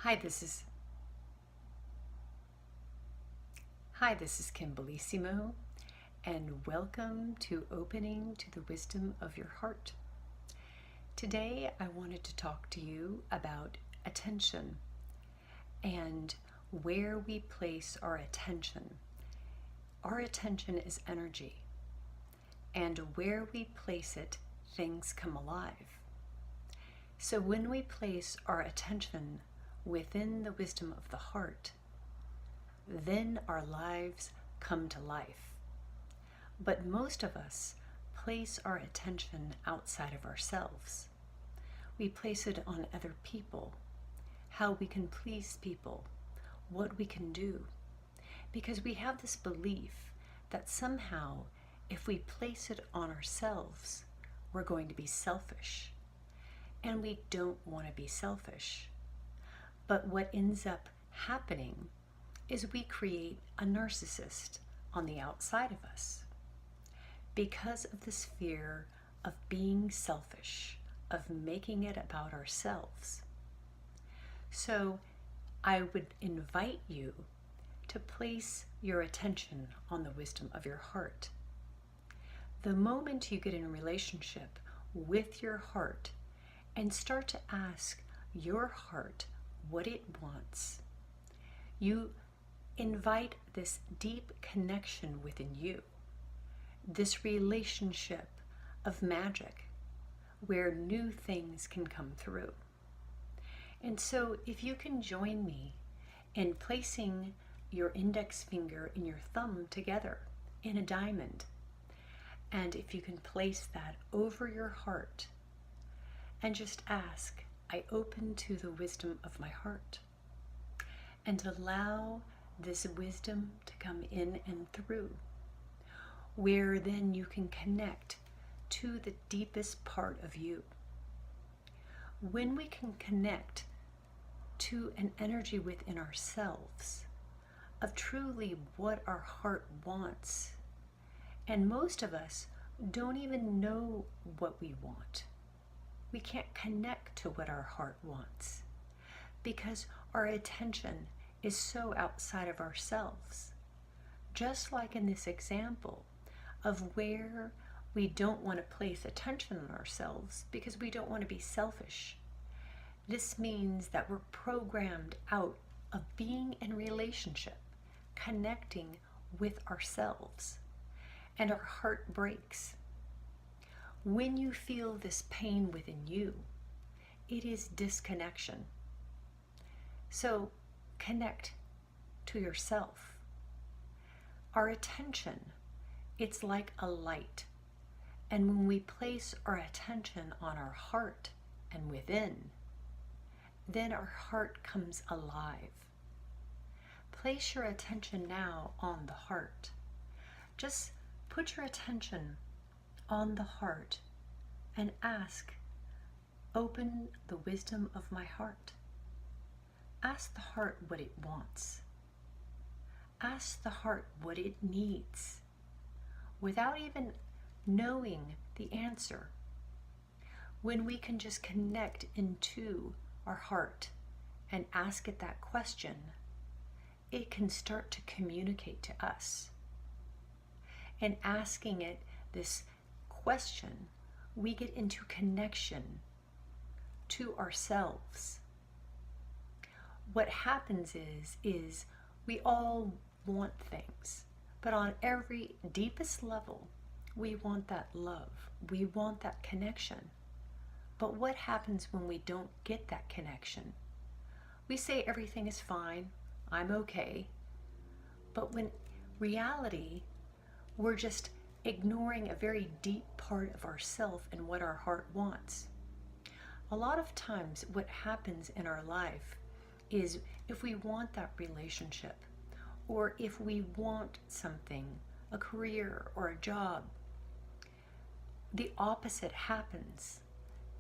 Hi, this is Kim Bellissimo, and welcome to Opening to the Wisdom of Your Heart. Today, I wanted to talk to you about attention and where we place our attention. Our attention is energy, and where we place it, things come alive. So when we place our attention within the wisdom of the heart, then our lives come to life. But most of us place our attention outside of ourselves. We place it on other people, how we can please people, what we can do, because we have this belief that somehow if we place it on ourselves, we're going to be selfish. And we don't want to be selfish. But what ends up happening is we create a narcissist on the outside of us because of this fear of being selfish, of making it about ourselves. So I would invite you to place your attention on the wisdom of your heart. The moment you get in a relationship with your heart and start to ask your heart what it wants, you invite this deep connection within you, this relationship of magic where new things can come through. And so if you can join me in placing your index finger and your thumb together in a diamond, and if you can place that over your heart and just ask, I open to the wisdom of my heart, and allow this wisdom to come in and through, where then you can connect to the deepest part of you. When we can connect to an energy within ourselves of truly what our heart wants, and most of us don't even know what we want. We can't connect to what our heart wants because our attention is so outside of ourselves. Just like in this example of where we don't want to place attention on ourselves because we don't want to be selfish. This means that we're programmed out of being in relationship, connecting with ourselves, and our heart breaks. When you feel this pain within you, it is disconnection. So connect to yourself. Our attention, it's like a light. And when we place our attention on our heart and within, then our heart comes alive. Place your attention now on the heart. Just put your attention on the heart and ask, open the wisdom of my heart. Ask the heart what it wants. Ask the heart what it needs without even knowing the answer. When we can just connect into our heart and ask it that question, it can start to communicate to us. And asking it this question, we get into connection to ourselves. What happens is we all want things, but on every deepest level, we want that love. We want that connection. But what happens when we don't get that connection? We say everything is fine, I'm okay. But when reality, we're just ignoring a very deep part of ourself and what our heart wants. A lot of times what happens in our life is if we want that relationship, or if we want something, a career or a job, the opposite happens.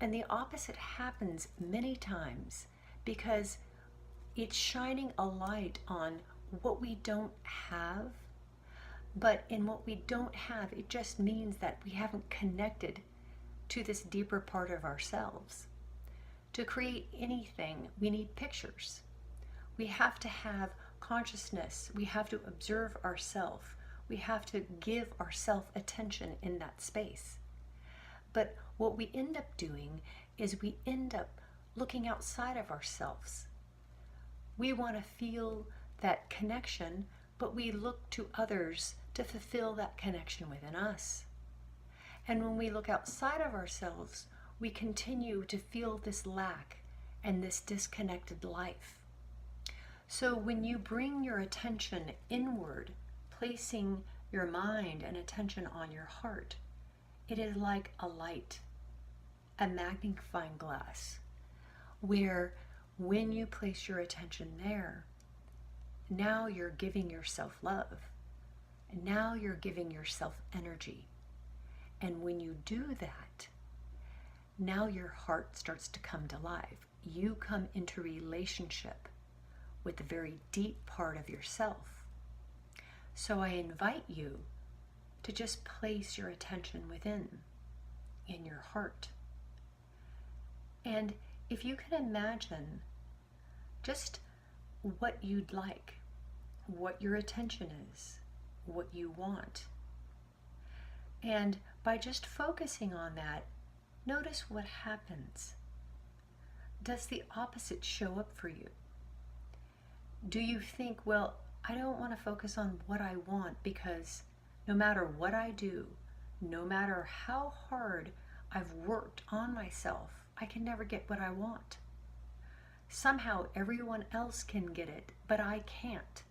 And the opposite happens many times because it's shining a light on what we don't have. But in what we don't have, it just means that we haven't connected to this deeper part of ourselves. To create anything, we need pictures. We have to have consciousness. We have to observe ourselves. We have to give ourselves attention in that space. But what we end up doing is we end up looking outside of ourselves. We want to feel that connection, but we look to others to fulfill that connection within us. And when we look outside of ourselves, we continue to feel this lack and this disconnected life. So when you bring your attention inward, placing your mind and attention on your heart, it is like a light, a magnifying glass, where when you place your attention there, now you're giving yourself love. Now you're giving yourself energy. And when you do that, now your heart starts to come to life. You come into relationship with the very deep part of yourself. So I invite you to just place your attention within, in your heart. And if you can imagine just what you'd like, what your attention is, what you want. And by just focusing on that, notice what happens. Does the opposite show up for you? Do you think, well, I don't want to focus on what I want because no matter what I do, no matter how hard I've worked on myself, I can never get what I want. Somehow everyone else can get it, but I can't.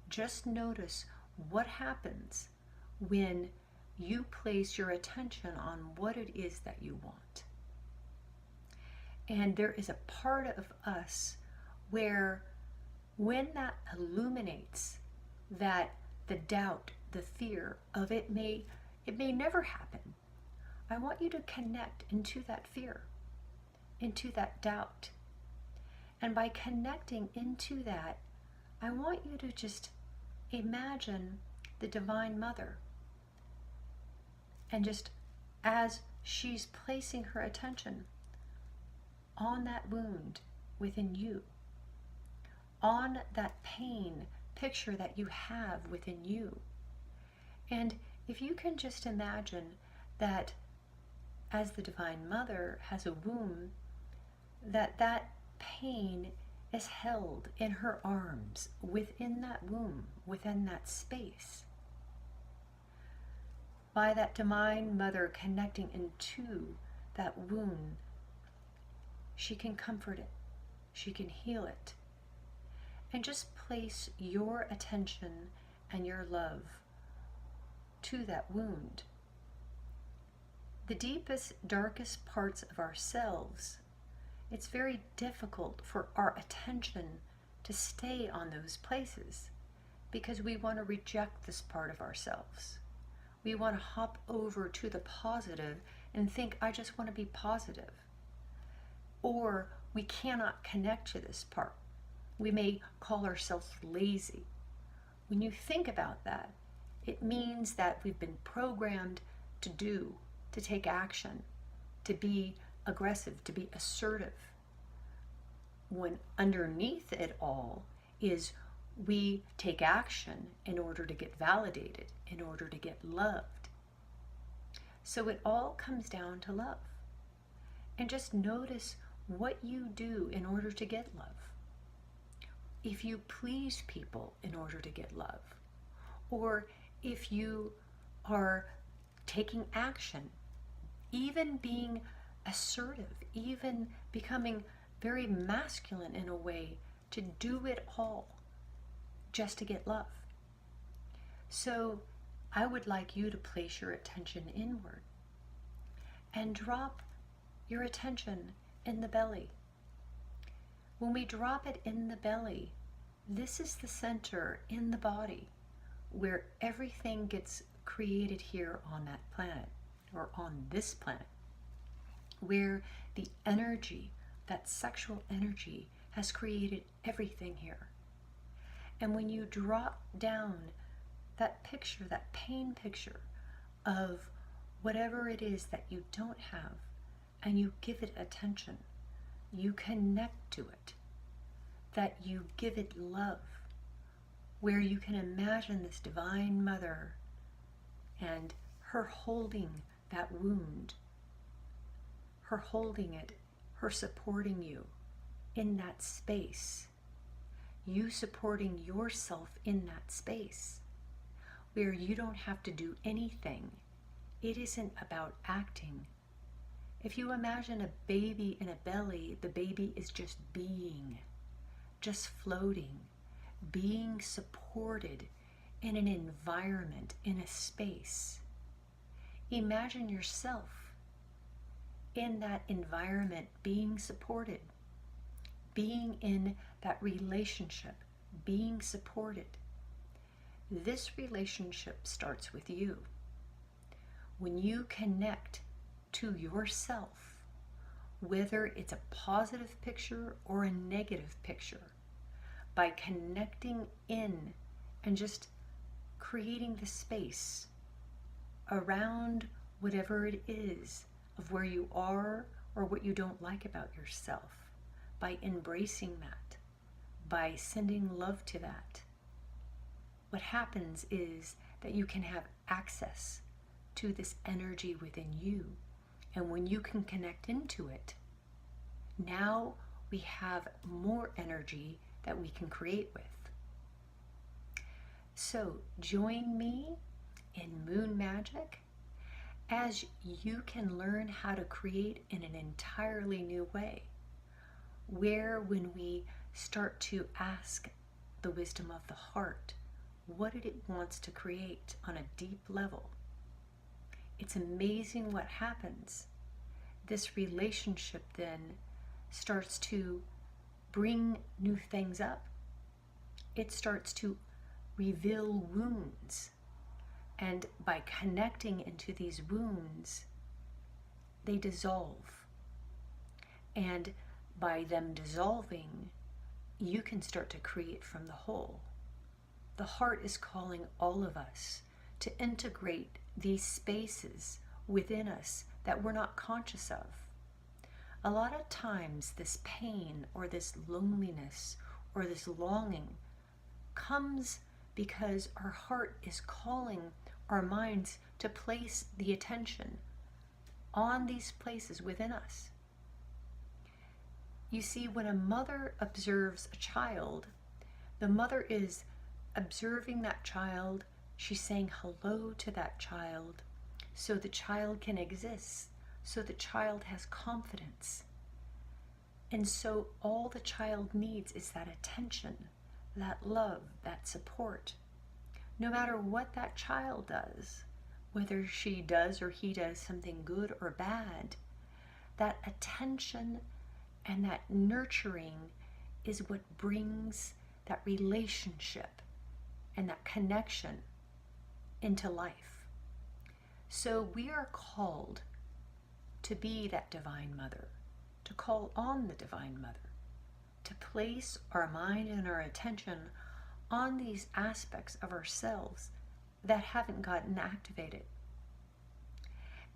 Just notice what happens when you place your attention on what it is that you want. And there is a part of us where when that illuminates, that the doubt, the fear of it may never happen. I want you to connect into that fear, into that doubt. And by connecting into that, I want you to just imagine the Divine Mother. And just as she's placing her attention on that wound within you, on that pain picture that you have within you. And if you can just imagine that as the Divine Mother has a womb, that pain is held in her arms within that womb, within that space. By that Divine Mother connecting into that wound, she can comfort it, she can heal it. And just place your attention and your love to that wound. The deepest, darkest parts of ourselves, it's very difficult for our attention to stay on those places because we want to reject this part of ourselves. We want to hop over to the positive and think, I just want to be positive. Or we cannot connect to this part. We may call ourselves lazy. When you think about that, it means that we've been programmed to do, to take action, to be aggressive, to be assertive. When underneath it all is we take action in order to get validated, in order to get loved. So it all comes down to love. And just notice what you do in order to get love. If you please people in order to get love, or if you are taking action, even being assertive, even becoming very masculine in a way to do it all just to get love. So I would like you to place your attention inward and drop your attention in the belly. When we drop it in the belly, this is the center in the body where everything gets created here on that planet, or on this planet, where the energy, that sexual energy, has created everything here. And when you drop down that picture, that pain picture of whatever it is that you don't have, and you give it attention, you connect to it. that you give it love, where you can imagine this divine mother and her holding that wound, her holding it, her supporting you in that space, you supporting yourself in that space, where you don't have to do anything. It isn't about acting. If you imagine a baby in a belly, the baby is just being, just floating, being supported in an environment, in a space. Imagine yourself in that environment, being supported, being in that relationship, being supported. This relationship starts with you. When you connect to yourself, whether it's a positive picture or a negative picture, by connecting in and just creating the space around whatever it is of where you are or what you don't like about yourself, by embracing that, by sending love to that, what happens is that you can have access to this energy within you. And when you can connect into it, now we have more energy that we can create with. So join me in Moon Magic as you can learn how to create in an entirely new way, where when we start to ask the wisdom of the heart what it wants to create on a deep level, it's amazing what happens. This relationship then starts to bring new things up. It starts to reveal wounds. And by connecting into these wounds, they dissolve. And by them dissolving, you can start to create from the whole. The heart is calling all of us to integrate these spaces within us that we're not conscious of. A lot of times this pain or this loneliness or this longing comes because our heart is calling our minds to place the attention on these places within us. You see, when a mother observes a child, the mother is observing that child. She's saying hello to that child so the child can exist, so the child has confidence. And so all the child needs is that attention, that love, that support. No matter what that child does, whether she does or he does something good or bad, that attention and that nurturing is what brings that relationship and that connection into life. So we are called to be that divine mother, to call on the divine mother, to place our mind and our attention on these aspects of ourselves that haven't gotten activated.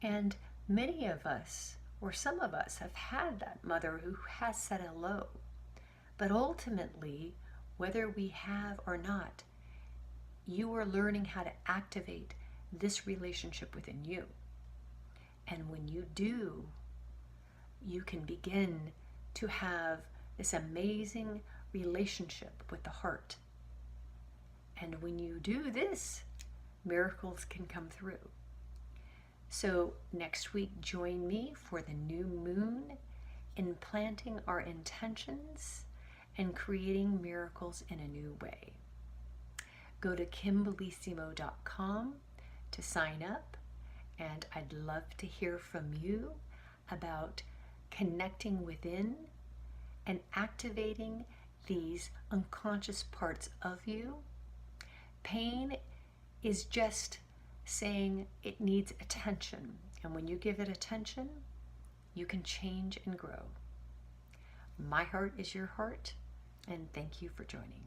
And many of us, or some of us, have had that mother who has said hello. But ultimately, whether we have or not, you are learning how to activate this relationship within you. And when you do, you can begin to have this amazing relationship with the heart. And when you do this, miracles can come through. So next week, join me for the new moon in planting our intentions and creating miracles in a new way. Go to KimBellissimo.com to sign up, and I'd love to hear from you about connecting within and activating these unconscious parts of you. Pain is just saying it needs attention, and when you give it attention, you can change and grow. My heart is your heart, and thank you for joining.